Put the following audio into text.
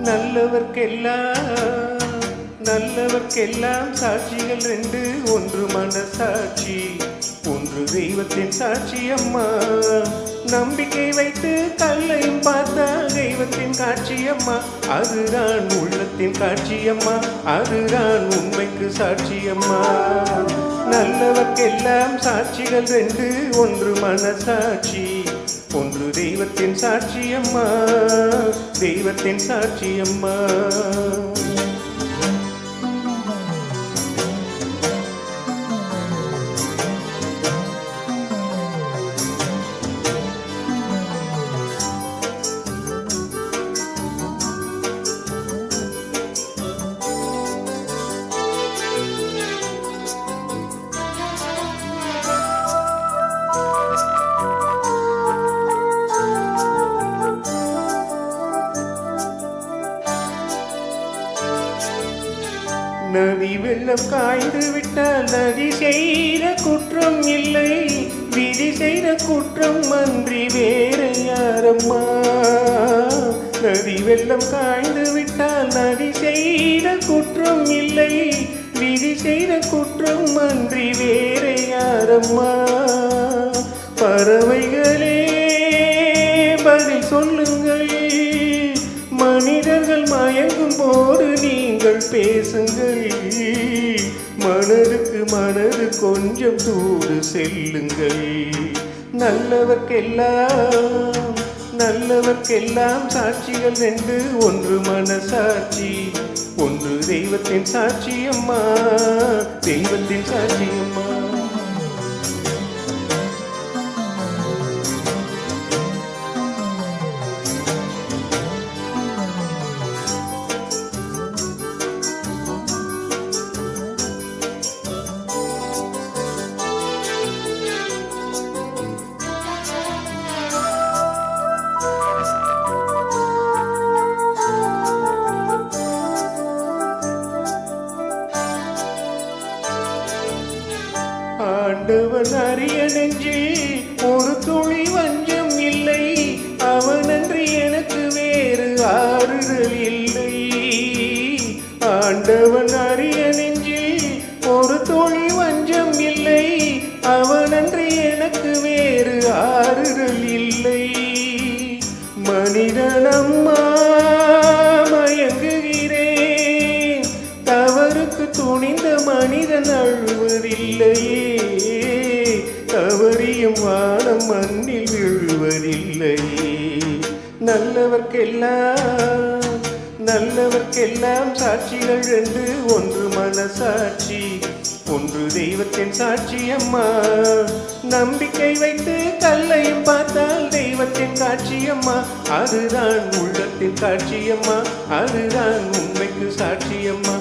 நல்லவர்க்கெல்லாம் நல்லவர்க்கெல்லாம் சாட்சிகள் ரெண்டு, ஒன்று மனசாட்சி, ஒன்று தெய்வத்தின் சாட்சி அம்மா. நம்பிக்கை வைத்து கல்லையும் பார்த்தால் தெய்வத்தின் காட்சி அம்மா. அதுதான் உள்ளத்தின் காட்சி அம்மா, அதுதான் உண்மைக்கு சாட்சி அம்மா. நல்லவர்க்கெல்லாம் சாட்சிகள் ரெண்டு, ஒன்று மனசாட்சி, ஒன்று தெய்வத்தின் சாட்சி அம்மா, தெய்வத்தின் சாட்சி அம்மா. நதி வெள்ளம் காய்ந்து விட்டால் நதி செய்த குற்றம் இல்லை, விதி செய்த குற்றம் அன்றி வேற யாரம்மா. நதி வெள்ளம் காய்ந்து விட்டால் நதி செய்த குற்றம் இல்லை, விதி செய்த குற்றம் அன்றி வேற யாரம்மா. பறவைகளே பதில் சொல்லுங்கள், மனிதர்கள் மயங்கும் போது நீங்கள் பேசுங்கள். மனதுக்கு மனது கொஞ்சம் தூது செல்லுங்கள். நல்லவர்க்கெல்லாம் நல்லவர்க்கெல்லாம் சாட்சிகள் ரெண்டு, ஒன்று மனசாட்சி, ஒன்று தெய்வத்தின் சாட்சி அம்மா, தெய்வத்தின் சாட்சி அம்மா. ஆண்டவன் அறிய நெஞ்சில் ஒரு துளி வஞ்சம் இல்லை, அவனன்றி எனக்கு வேறு ஆறுதல் இல்லை. ஆண்டவன் அறிய நெஞ்சில் ஒரு துளி வஞ்சம் இல்லை, அவனன்றி எனக்கு வேறு ஆறுதல் இல்லை. மனிதனம்மா மயங்குகிறேன், தவறுக்கு துணிந்த மனிதன் அழுவதில்லையே, தவறியும் வானம் மண்ணில் விழுவதில்லையே. நல்லவர்க்கெல்லாம் சாட்சிகள் ரெண்டு, ஒன்று மனசாட்சி, ஒன்று தெய்வத்தின் சாட்சி அம்மா. நம்பிக்கை வைத்து கல்லையும் பார்த்தால் தெய்வத்தின் காட்சி அம்மா, அதுதான் உள்ளத்தின் காட்சி அம்மா, அதுதான் உண்மைக்கு சாட்சி அம்மா.